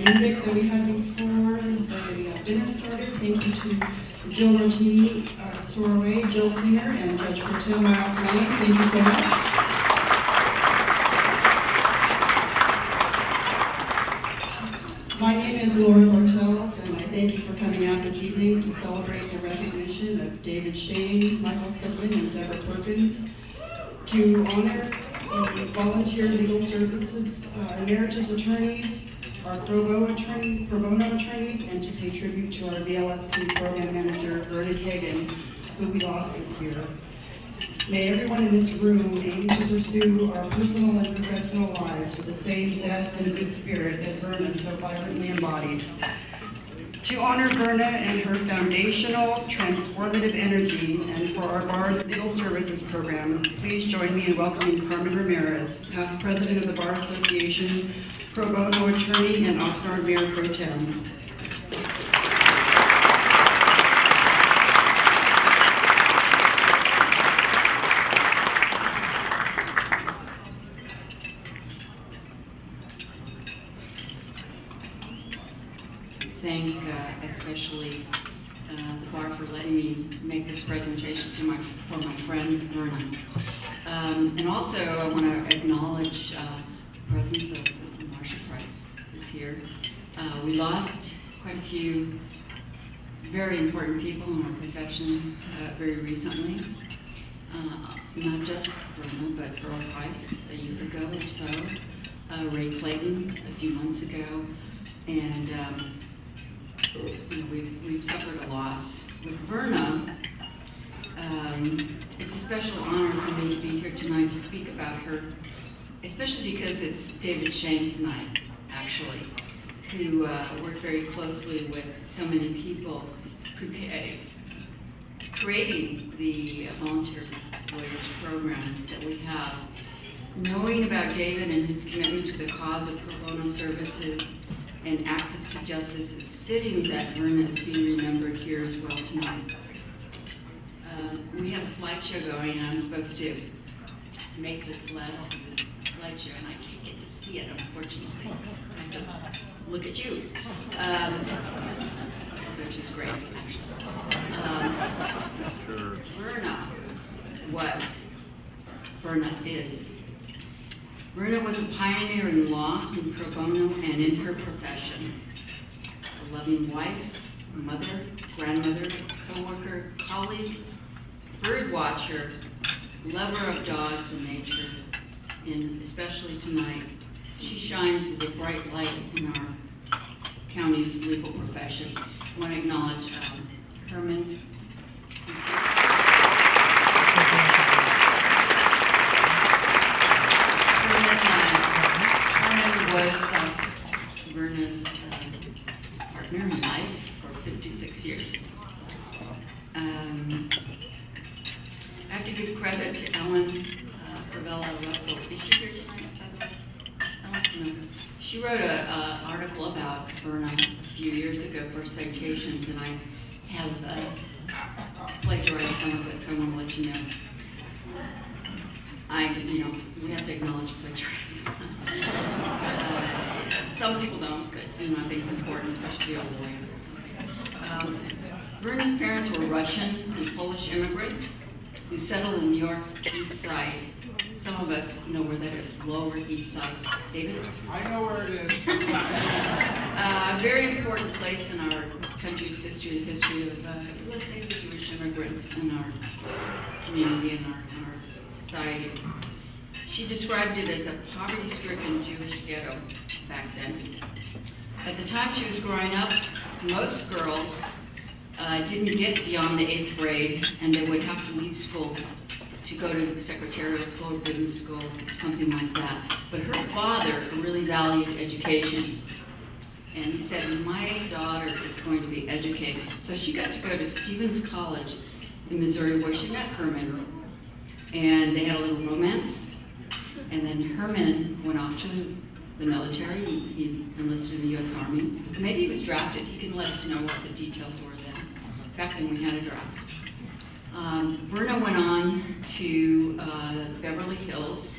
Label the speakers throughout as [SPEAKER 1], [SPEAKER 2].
[SPEAKER 1] music that we had before the dinner started. Thank you to Jill Rotini, Soraway, Jill Singer, and Judge Patil, Miles Lane. Thank you so much. My name is Laura Bartels, and I thank you for coming out this evening to celebrate the recognition of David Shane, Michael Sibling, and Deborah Perkins, to honor the volunteer legal services emeritus attorneys, our pro bono attorneys, and to pay tribute to our VLSP program manager, Verna Kagan, who we lost this year. May everyone in this room aim to pursue our personal and professional lives with the same zest and good spirit that Verna so vibrantly embodied. To honor Verna and her foundational, transformative energy, and for our bar's legal services program, please join me in welcoming Carmen Ramirez, past president of the Bar Association, pro bono attorney, and Oxnard Mayor Pro Tem.
[SPEAKER 2] Thank especially the bar for letting me make this presentation for my friend Verna. And also I want to acknowledge the presence of Marcia Price, who's here. We lost quite a few very important people in our profession very recently. Not just Verna, but Earl Price a year ago or so, Ray Clayton a few months ago, and we've suffered a loss. With Verna, it's a special honor for me to be here tonight to speak about her, especially because it's David Shane's night, actually, who worked very closely with so many people creating the volunteer lawyers program that we have. Knowing about David and his commitment to the cause of pro bono services and access to justice, it's fitting that Verna is being remembered here as well tonight. We have a slideshow going, and I'm supposed to make this last slideshow, and I can't get to see it, unfortunately. I have to look at you, which is great, actually. Verna is. Verna was a pioneer in law, in pro bono, and in her profession. A loving wife, mother, grandmother, co-worker, colleague, bird watcher, lover of dogs and nature, and especially tonight, she shines as a bright light in our county's legal profession. I want to acknowledge Herman. Herman was Verna's partner in life for 56 years. I have to give credit to Ellen Cravella Russell. Is she here tonight, by the way? No. She wrote an article about Verna a few years ago for Citations, and I have plagiarized some of it, so I want to let you know. We have to acknowledge plagiarism. Some people don't, but I think it's important, especially a lawyer. Verna's parents were Russian and Polish immigrants who settled in New York's East Side. Some of us know where that is, Lower East Side. David?
[SPEAKER 3] I know where it is.
[SPEAKER 2] A very important place in our country's history, the history of, let's say, the Jewish immigrants in our community and our society. She described it as a poverty-stricken Jewish ghetto back then. At the time she was growing up, most girls didn't get beyond the 8th grade, and they would have to leave school to go to secretarial school or business school, something like that. But her father really valued education, and he said, my daughter is going to be educated. So she got to go to Stevens College in Missouri, where she met Herman, and they had a little romance. And then Herman went off to the military. He enlisted in the U.S. Army. Maybe he was drafted. He can let us know what the details were then. Back then we had a draft. Verna went on to Beverly Hills,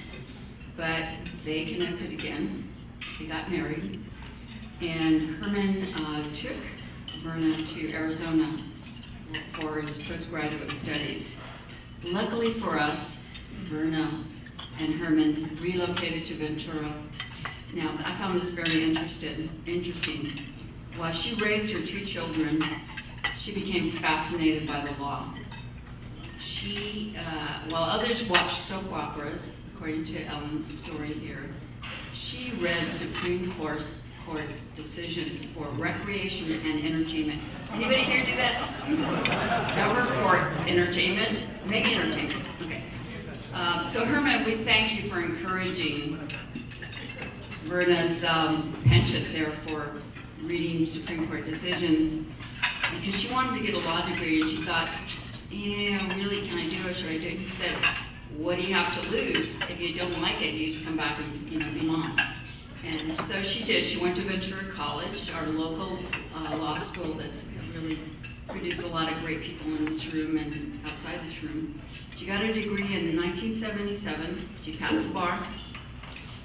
[SPEAKER 2] but they connected again. They got married. And Herman took Verna to Arizona for his postgraduate studies. Luckily for us, Verna and Herman relocated to Ventura. Now, I found this very interesting. While she raised her 2 children, she became fascinated by the law. She, while others watched soap operas, according to Ellen's story here, she read Supreme Court decisions for recreation and entertainment. Anybody here do that? Never for entertainment? Maybe entertainment. Okay. So Herman, we thank you for encouraging Verna's penchant there for reading Supreme Court decisions, because she wanted to get a law degree and she thought, really, can I do it? Should I do it? He said, what do you have to lose? If you don't like it, you just come back and be mom. And so she did. She went to Ventura College, our local law school that's really produced a lot of great people in this room and outside this room. She got her degree in 1977. She passed the bar,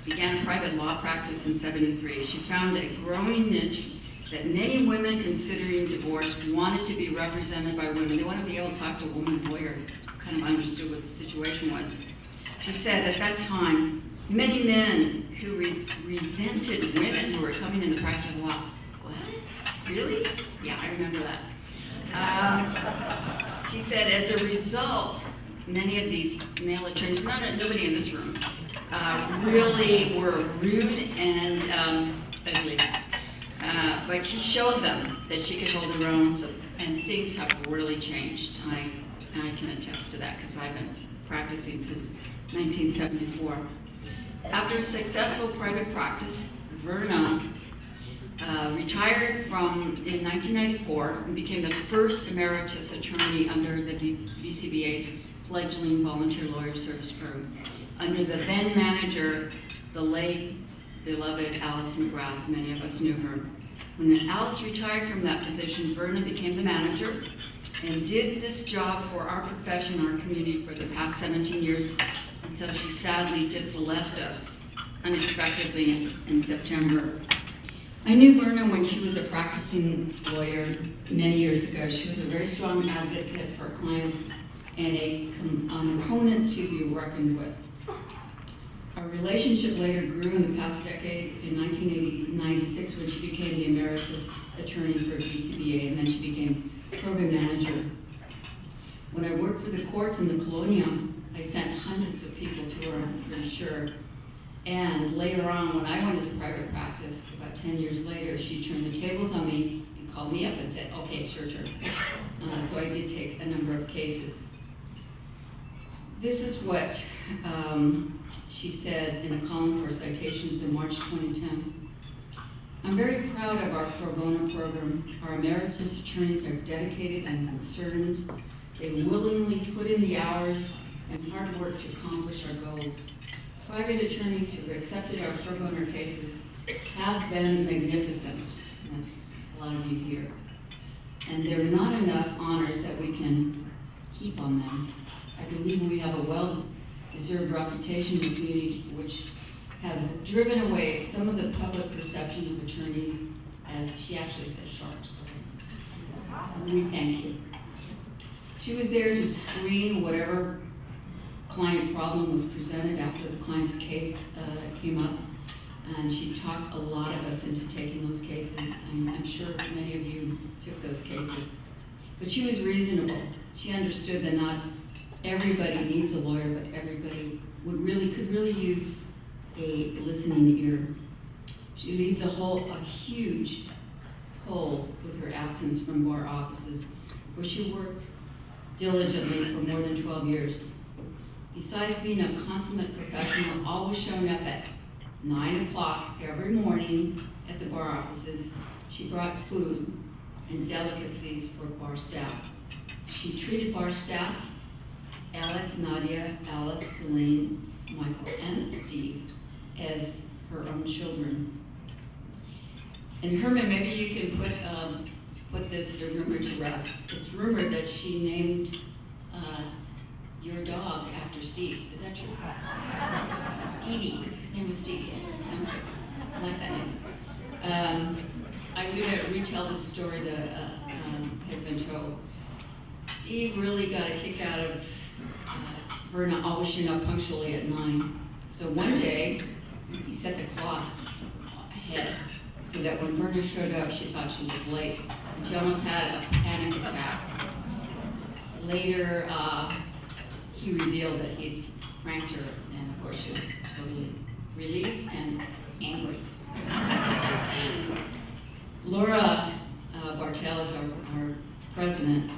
[SPEAKER 2] began a private law practice in 73. She found a growing niche that many women considering divorce wanted to be represented by women. They wanted to be able to talk to a woman lawyer, kind of understood what the situation was. She said at that time, many men who resented women who were coming in the practice of law. What? Really? Yeah, I remember that. She said, as a result, many of these male attorneys, nobody in this room, really were rude and ugly. But she showed them that she could hold her own, and things have really changed. I can attest to that because I've been practicing since 1974. After a successful private practice, Verna retired in 1994 and became the first emeritus attorney under the VCBA's fledgling volunteer lawyer service program, under the then manager, the late beloved Alice McGrath. Many of us knew her. When Alice retired from that position, Verna became the manager and did this job for our profession, our community, for the past 17 years, until she sadly just left us unexpectedly in September. I knew Verna when she was a practicing lawyer many years ago. She was a very strong advocate for clients and a component to be reckoned with. Our relationship later grew in the past decade in 1996 when she became the emeritus attorney for VCBA, and then she became program manager. When I worked for the courts in the Colonial, I sent hundreds of people to her, I'm pretty sure. And later on, when I went into private practice, about 10 years later, she turned the tables on me and called me up and said, okay, it's your turn. So I did take a number of cases. This is what she said in a column for Citations in March 2010. I'm very proud of our pro bono program. Our emeritus attorneys are dedicated and concerned. They willingly put in the hours and hard work to accomplish our goals. Private attorneys who have accepted our pro bono cases have been magnificent. That's a lot of you here. And there are not enough honors that we can heap on them. I believe we have a well-deserved reputation in the community which have driven away some of the public perception of attorneys, as she actually said, sharks. So we thank you. She was there to screen whatever client problem was presented after the client's case came up, and she talked a lot of us into taking those cases. I'm sure many of you took those cases. But she was reasonable. She understood that not everybody needs a lawyer, but everybody could really use a listening ear. She leaves a huge hole with her absence from bar offices, where she worked diligently for more than 12 years. Besides being a consummate professional, always showing up at 9 o'clock every morning at the bar offices, she brought food and delicacies for bar staff. She treated bar staff, Alex, Nadia, Alice, Celine, Michael, and Steve, as her own children. And Herman, maybe you can put this rumor to rest. It's rumored that she named your dog after Steve. Is that true? Stevie. His name was Stevie. Sounds good. I like that name. I'm going to retell the story that has been told. Steve really got a kick out of Verna always showing up punctually at 9. So one day, he set the clock ahead so that when Verna showed up, she thought she was late. And she almost had a panic attack. Later, he revealed that he'd pranked her, and of course she was totally relieved and angry. Laura Bartel is our president,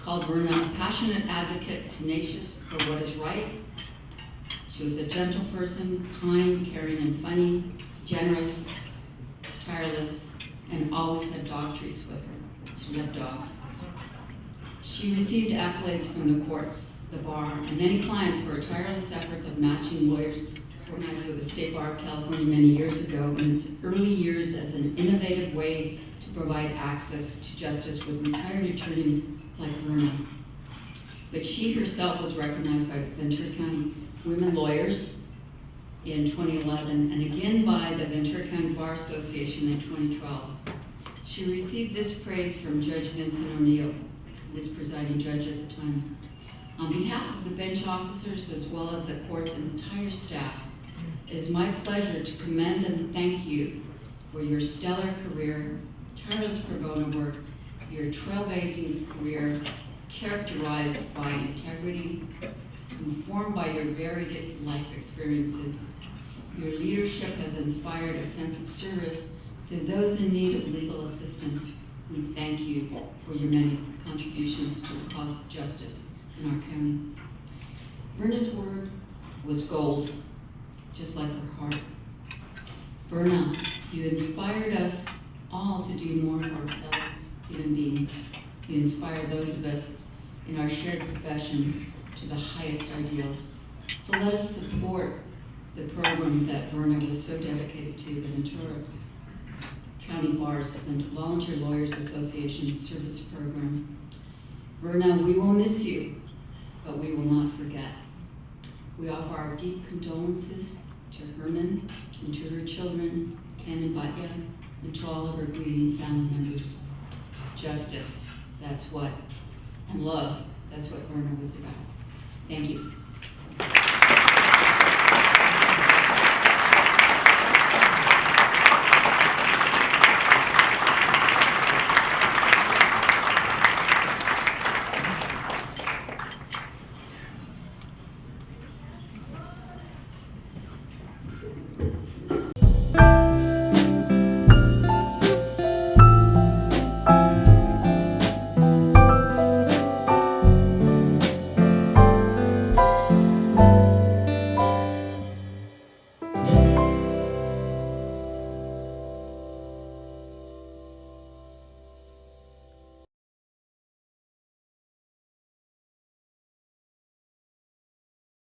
[SPEAKER 2] called Verna a passionate advocate, tenacious for what is right. She was a gentle person, kind, caring, and funny, generous, tireless, and always had dog treats with her. She loved dogs. She received accolades from the courts, the bar, and many clients for her tireless efforts of matching lawyers organized with the State Bar of California many years ago in its early years as an innovative way to provide access to justice with retired attorneys like Verna. But she herself was recognized by Ventura County Women Lawyers in 2011 and again by the Ventura County Bar Association in 2012. She received this praise from Judge Vincent O'Neill, this presiding judge at the time. On behalf of the bench officers as well as the court's entire staff, it is my pleasure to commend and thank you for your stellar career, tireless pro bono work, your trailblazing career characterized by integrity, informed by your varied life experiences. Your leadership has inspired a sense of service to those in need of legal assistance. We thank you for your many contributions to the cause of justice in our county. Verna's word was gold, just like her heart. Verna, you inspired us all to do more for fellow human beings. You inspire those of us in our shared profession to the highest ideals. So let us support the program that Verna was so dedicated to, the Ventura County Bar's Volunteer Lawyers Association Service Program. Verna, we will miss you, but we will not forget. We offer our deep condolences to Herman and to her children, Ken and Batya, and to all of her grieving family members. Justice, that's what, and love, that's what Verna was about. Thank you.